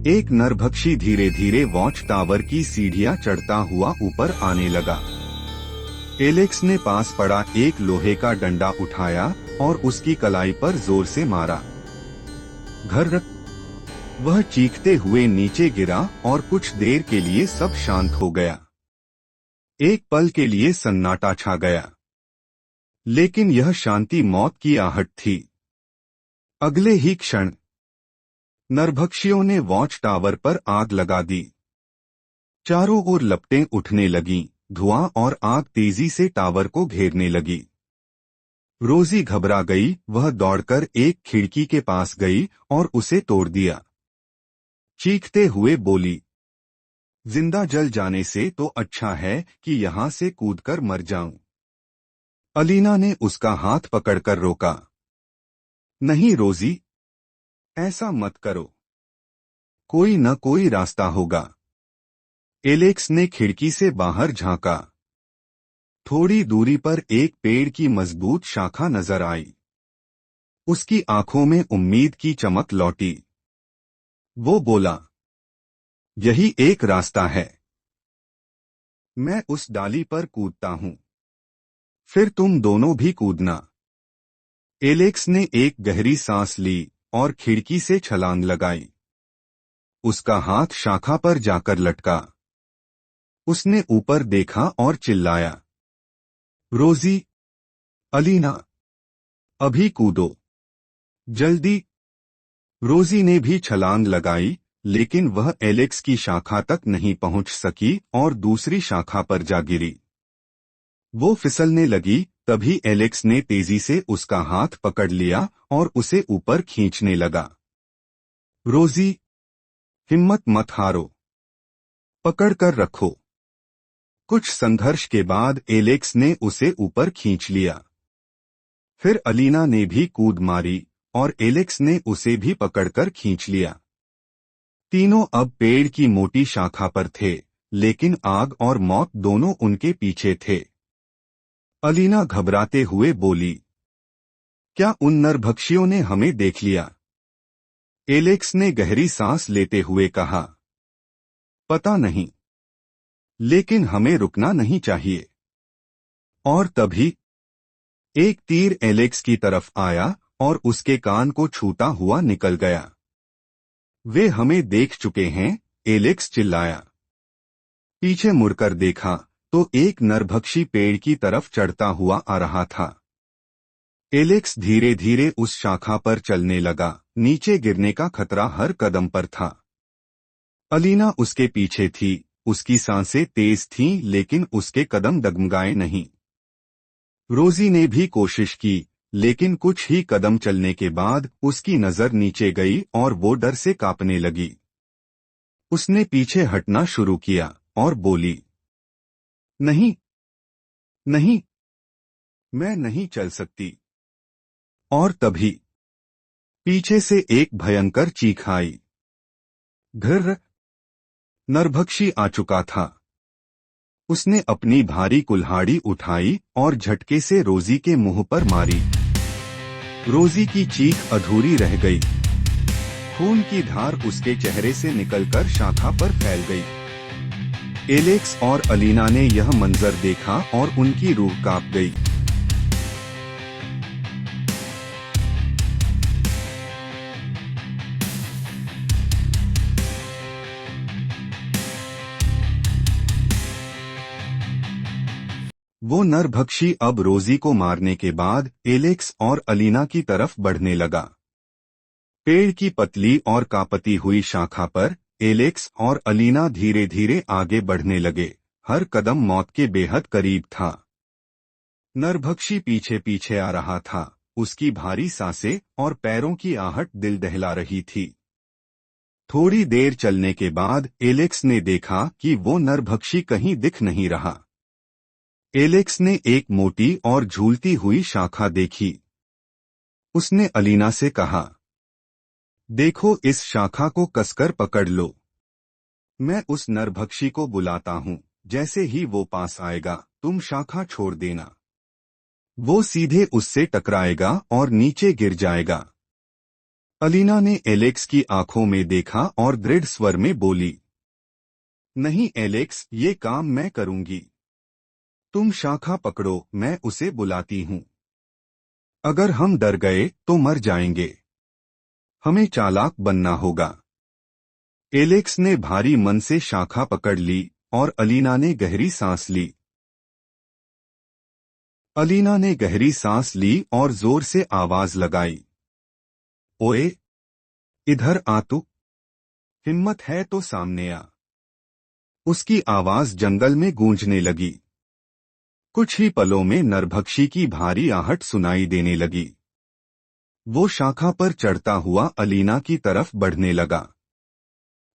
एक नरभक्षी धीरे धीरे वॉच टावर की सीढ़ियां चढ़ता हुआ ऊपर आने लगा। एलेक्स ने पास पड़ा एक लोहे का डंडा उठाया और उसकी कलाई पर जोर से मारा। घर वह चीखते हुए नीचे गिरा और कुछ देर के लिए सब शांत हो गया। एक पल के लिए सन्नाटा छा गया, लेकिन यह शांति मौत की आहट थी। अगले ही क्षण नरभक्षियों ने वॉच टावर पर आग लगा दी। चारों ओर लपटें उठने लगीं, धुआं और आग तेजी से टावर को घेरने लगी। रोजी घबरा गई। वह दौड़कर एक खिड़की के पास गई और उसे तोड़ दिया। चीखते हुए बोली, जिंदा जल जाने से तो अच्छा है कि यहां से कूदकर मर जाऊं। अलीना ने उसका हाथ पकड़कर रोका। नहीं रोजी, ऐसा मत करो, कोई न कोई रास्ता होगा। एलेक्स ने खिड़की से बाहर झांका। थोड़ी दूरी पर एक पेड़ की मजबूत शाखा नजर आई। उसकी आंखों में उम्मीद की चमक लौटी। वो बोला, यही एक रास्ता है। मैं उस डाली पर कूदता हूं, फिर तुम दोनों भी कूदना। एलेक्स ने एक गहरी सांस ली और खिड़की से छलांग लगाई। उसका हाथ शाखा पर जाकर लटका। उसने ऊपर देखा और चिल्लाया, रोजी, अलीना, अभी कूदो, जल्दी। रोजी ने भी छलांग लगाई, लेकिन वह एलेक्स की शाखा तक नहीं पहुंच सकी और दूसरी शाखा पर जा गिरी। वो फिसलने लगी। तभी एलेक्स ने तेजी से उसका हाथ पकड़ लिया और उसे ऊपर खींचने लगा। रोजी, हिम्मत मत हारो, पकड़ कर रखो। कुछ संघर्ष के बाद एलेक्स ने उसे ऊपर खींच लिया। फिर अलीना ने भी कूद मारी और एलेक्स ने उसे भी पकड़कर खींच लिया। तीनों अब पेड़ की मोटी शाखा पर थे, लेकिन आग और मौत दोनों उनके पीछे थे। अलीना घबराते हुए बोली, क्या उन नरभक्षियों ने हमें देख लिया? एलेक्स ने गहरी सांस लेते हुए कहा, पता नहीं, लेकिन हमें रुकना नहीं चाहिए। और तभी एक तीर एलेक्स की तरफ आया और उसके कान को छूता हुआ निकल गया। वे हमें देख चुके हैं, एलेक्स चिल्लाया। पीछे मुड़कर देखा तो एक नरभक्षी पेड़ की तरफ चढ़ता हुआ आ रहा था। एलेक्स धीरे धीरे उस शाखा पर चलने लगा। नीचे गिरने का खतरा हर कदम पर था। अलीना उसके पीछे थी। उसकी सांसें तेज थीं, लेकिन उसके कदम डगमगाए नहीं। रोजी ने भी कोशिश की, लेकिन कुछ ही कदम चलने के बाद उसकी नजर नीचे गई और वो डर से कांपने लगी। उसने पीछे हटना शुरू किया और बोली, नहीं, नहीं, मैं नहीं चल सकती। और तभी पीछे से एक भयंकर चीख आई। घर्र! नरभक्षी आ चुका था। उसने अपनी भारी कुल्हाड़ी उठाई और झटके से रोजी के मुंह पर मारी। रोजी की चीख अधूरी रह गई। खून की धार उसके चेहरे से निकलकर शाखा पर फैल गई। एलेक्स और अलीना ने यह मंजर देखा और उनकी रूह कांप गई। वो नरभक्षी अब रोजी को मारने के बाद एलेक्स और अलीना की तरफ बढ़ने लगा। पेड़ की पतली और कांपती हुई शाखा पर एलेक्स और अलीना धीरे धीरे आगे बढ़ने लगे। हर कदम मौत के बेहद करीब था। नरभक्षी पीछे पीछे आ रहा था। उसकी भारी सांसें और पैरों की आहट दिल दहला रही थी। थोड़ी देर चलने के बाद एलेक्स ने देखा कि वो नरभक्षी कहीं दिख नहीं रहा। एलेक्स ने एक मोटी और झूलती हुई शाखा देखी। उसने अलीना से कहा, देखो, इस शाखा को कसकर पकड़ लो। मैं उस नरभक्षी को बुलाता हूं। जैसे ही वो पास आएगा, तुम शाखा छोड़ देना। वो सीधे उससे टकराएगा और नीचे गिर जाएगा। अलीना ने एलेक्स की आंखों में देखा और दृढ़ स्वर में बोली, नहीं एलेक्स, ये काम मैं करूंगी। तुम शाखा पकड़ो, मैं उसे बुलाती हूं। अगर हम डर गए तो मर जाएंगे। हमें चालाक बनना होगा। एलेक्स ने भारी मन से शाखा पकड़ ली और अलीना ने गहरी सांस ली। अलीना ने गहरी सांस ली और जोर से आवाज लगाई, ओए, इधर आ तू। हिम्मत है तो सामने आ। उसकी आवाज जंगल में गूंजने लगी। कुछ ही पलों में नरभक्षी की भारी आहट सुनाई देने लगी। वो शाखा पर चढ़ता हुआ अलीना की तरफ बढ़ने लगा।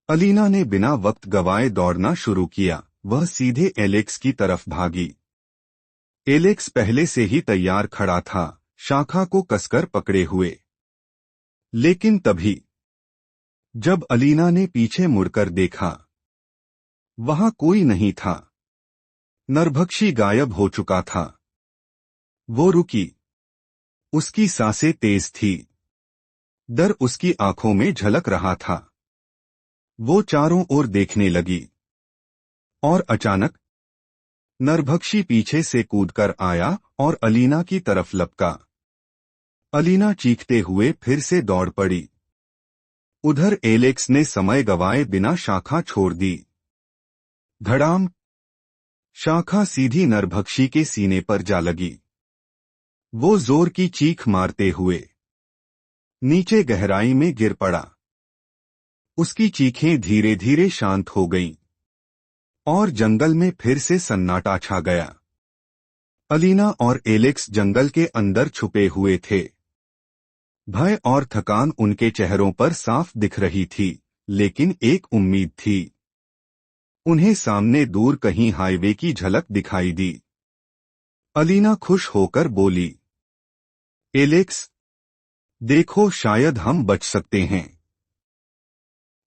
अलीना ने बिना वक्त गवाए दौड़ना शुरू किया। वह सीधे एलेक्स की तरफ भागी। एलेक्स पहले से ही तैयार खड़ा था, शाखा को कसकर पकड़े हुए। लेकिन तभी जब अलीना ने पीछे मुड़कर देखा, वहां कोई नहीं था। नरभक्षी गायब हो चुका था। वो रुकी। उसकी सांसें तेज थी। डर उसकी आंखों में झलक रहा था। वो चारों ओर देखने लगी और अचानक नरभक्षी पीछे से कूदकर आया और अलीना की तरफ लपका। अलीना चीखते हुए फिर से दौड़ पड़ी। उधर एलेक्स ने समय गवाए बिना शाखा छोड़ दी। धड़ाम! शाखा सीधी नरभक्षी के सीने पर जा लगी। वो जोर की चीख मारते हुए नीचे गहराई में गिर पड़ा। उसकी चीखें धीरे धीरे शांत हो गईं और जंगल में फिर से सन्नाटा छा गया। अलीना और एलेक्स जंगल के अंदर छुपे हुए थे। भय और थकान उनके चेहरों पर साफ दिख रही थी, लेकिन एक उम्मीद थी। उन्हें सामने दूर कहीं हाईवे की झलक दिखाई दी। अलीना खुश होकर बोली, एलेक्स, देखो, शायद हम बच सकते हैं।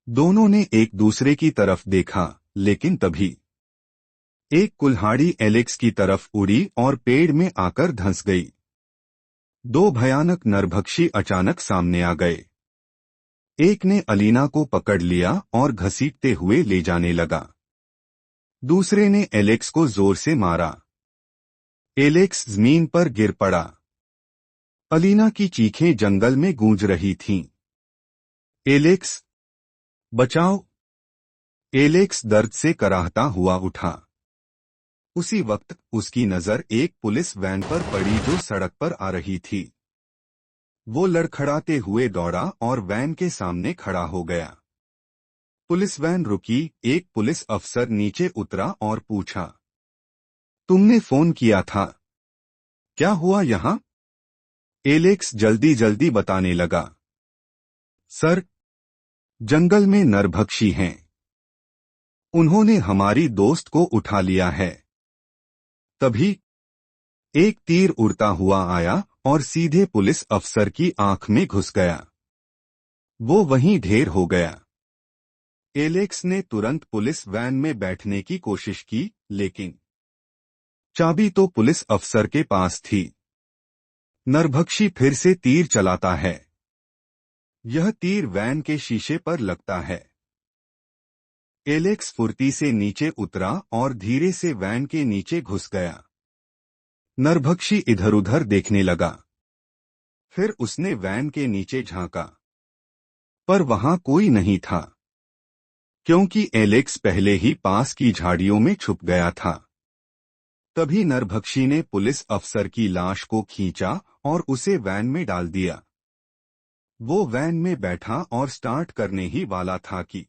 दोनों ने एक दूसरे की तरफ देखा, लेकिन तभी एक कुल्हाड़ी एलेक्स की तरफ उड़ी और पेड़ में आकर धंस गई। दो भयानक नरभक्षी अचानक सामने आ गए। एक ने अलीना को पकड़ लिया और घसीटते हुए ले जाने लगा। दूसरे ने एलेक्स को जोर से मारा। एलेक्स जमीन पर गिर पड़ा। अलीना की चीखें जंगल में गूंज रही थीं। एलेक्स, बचाओ! एलेक्स दर्द से कराहता हुआ उठा। उसी वक्त उसकी नजर एक पुलिस वैन पर पड़ी जो सड़क पर आ रही थी। वो लड़खड़ाते हुए दौड़ा और वैन के सामने खड़ा हो गया। पुलिस वैन रुकी। एक पुलिस अफसर नीचे उतरा और पूछा, तुमने फोन किया था? क्या हुआ यहां? एलेक्स जल्दी जल्दी बताने लगा, सर, जंगल में नरभक्षी हैं। उन्होंने हमारी दोस्त को उठा लिया है। तभी एक तीर उड़ता हुआ आया और सीधे पुलिस अफसर की आंख में घुस गया। वो वहीं ढेर हो गया। एलेक्स ने तुरंत पुलिस वैन में बैठने की कोशिश की, लेकिन चाबी तो पुलिस अफसर के पास थी। नरभक्षी फिर से तीर चलाता है। यह तीर वैन के शीशे पर लगता है। एलेक्स फुर्ती से नीचे उतरा और धीरे से वैन के नीचे घुस गया। नरभक्षी इधर उधर देखने लगा। फिर उसने वैन के नीचे झांका, पर वहां कोई नहीं था, क्योंकि एलेक्स पहले ही पास की झाड़ियों में छुप गया था। तभी नरभक्षी ने पुलिस अफसर की लाश को खींचा और उसे वैन में डाल दिया। वो वैन में बैठा और स्टार्ट करने ही वाला था कि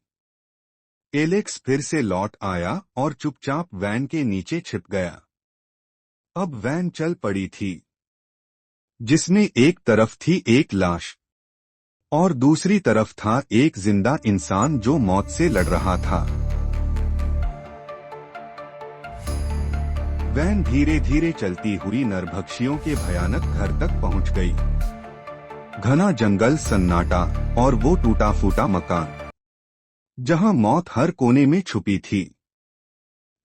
एलेक्स फिर से लौट आया और चुपचाप वैन के नीचे छिप गया। अब वैन चल पड़ी थी, जिसमें एक तरफ थी एक लाश और दूसरी तरफ था एक जिंदा इंसान जो मौत से लड़ रहा था। वैन धीरे धीरे चलती हुई नरभक्षियों के भयानक घर तक पहुंच गई। घना जंगल, सन्नाटा और वो टूटा फूटा मकान जहां मौत हर कोने में छुपी थी।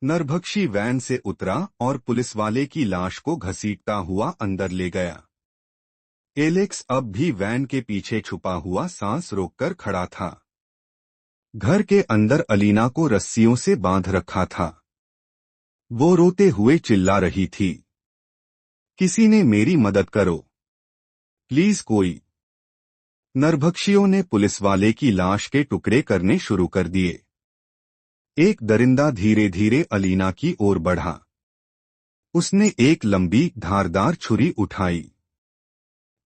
नरभक्षी वैन से उतरा और पुलिस वाले की लाश को घसीटता हुआ अंदर ले गया। एलेक्स अब भी वैन के पीछे छुपा हुआ सांस रोककर खड़ा था। घर के अंदर अलीना को रस्सियों से बांध रखा था। वो रोते हुए चिल्ला रही थी, किसी ने मेरी मदद करो, प्लीज कोई। नरभक्षियों ने पुलिसवाले की लाश के टुकड़े करने शुरू कर दिए। एक दरिंदा धीरे धीरे अलीना की ओर बढ़ा। उसने एक लंबी धारदार छुरी उठाई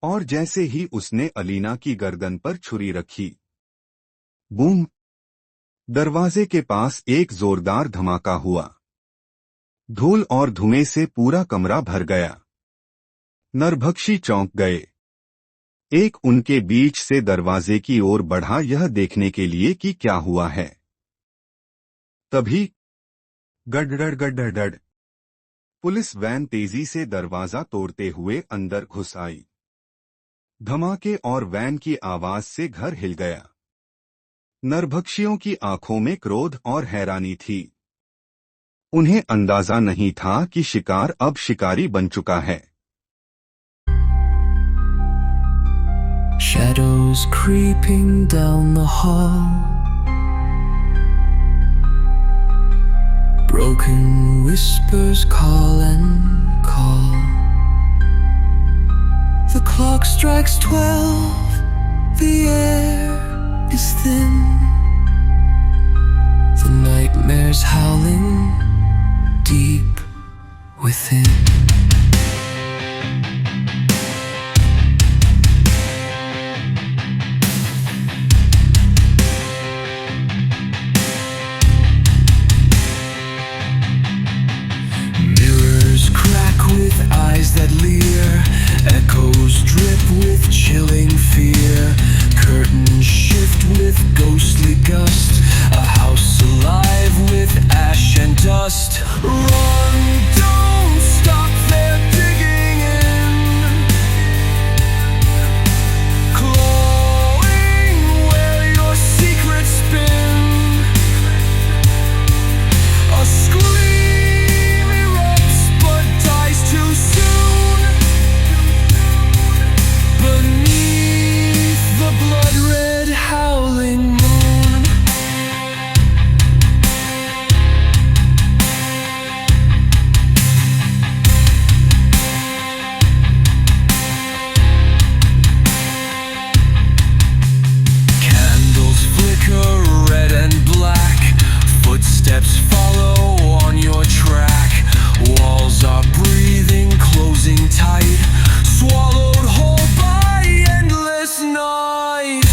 और जैसे ही उसने अलीना की गर्दन पर छुरी रखी, बूम! दरवाजे के पास एक जोरदार धमाका हुआ। धूल और धुएं से पूरा कमरा भर गया। नरभक्षी चौंक गए। एक उनके बीच से दरवाजे की ओर बढ़ा यह देखने के लिए कि क्या हुआ है। तभी गडगड गडगड पुलिस वैन तेजी से दरवाजा तोड़ते हुए अंदर घुस आई। धमाके और वैन की आवाज से घर हिल गया। नरभक्षियों की आंखों में क्रोध और हैरानी थी। उन्हें अंदाजा नहीं था कि शिकार अब शिकारी बन चुका है। Shadows creeping down the hall, broken whispers call and call. The clock strikes 12, the air is thin, the nightmares howling deep within. With eyes that leer, echoes drip with chilling fear. Curtains shift with ghostly gust, a house alive with ash and dust. Run, don't stop, they're digging in, clawing where your secrets spin. A scream erupts but dies too soon beneath the blood-red howling moon. Candles flicker red and black, footsteps follow on your track. Walls are breathing, closing tight, swallowed whole by endless night.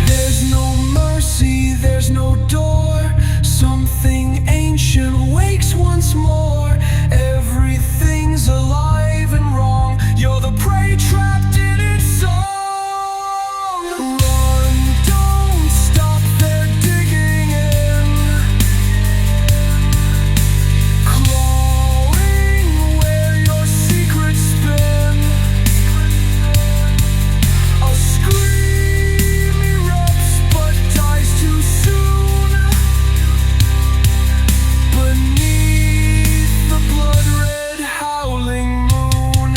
There's no mercy, there's no door. Something ancient wakes once more. Everything's alive and wrong. You're the prey trapped in its song. Run, don't stop, they're digging in, clawing where your secrets spin. A scream erupts but dies too soon beneath the blood-red howling moon.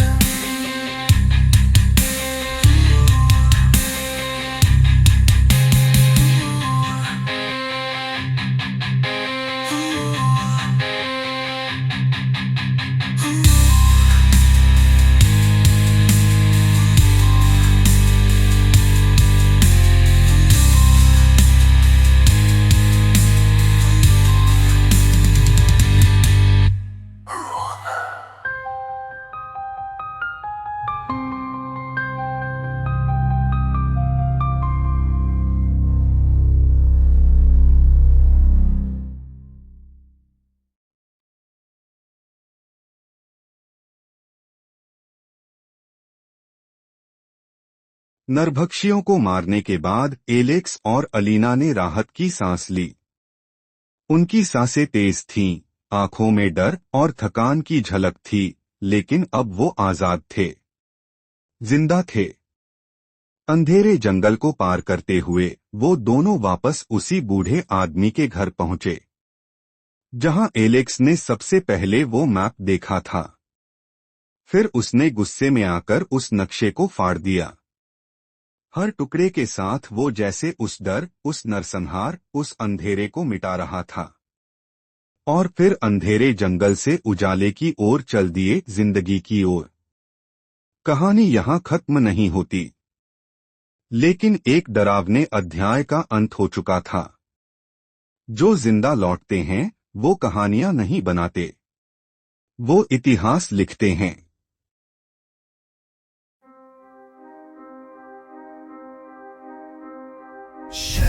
नरभक्षियों को मारने के बाद Alex और अलीना ने राहत की सांस ली। उनकी सांसें तेज थीं, आंखों में डर और थकान की झलक थी, लेकिन अब वो आजाद थे, जिंदा थे। अंधेरे जंगल को पार करते हुए वो दोनों वापस उसी बूढ़े आदमी के घर पहुंचे। जहां एलेक्स ने सबसे पहले वो मैप देखा था। फिर उसने गुस्से में आकर उस नक्शे को फाड़ दिया। हर टुकड़े के साथ वो जैसे उस डर, उस नरसंहार, उस अंधेरे को मिटा रहा था। और फिर अंधेरे जंगल से उजाले की ओर चल दिए, जिंदगी की ओर। कहानी यहाँ खत्म नहीं होती, लेकिन एक डरावने अध्याय का अंत हो चुका था। जो जिंदा लौटते हैं वो कहानियां नहीं बनाते, वो इतिहास लिखते हैं। Shut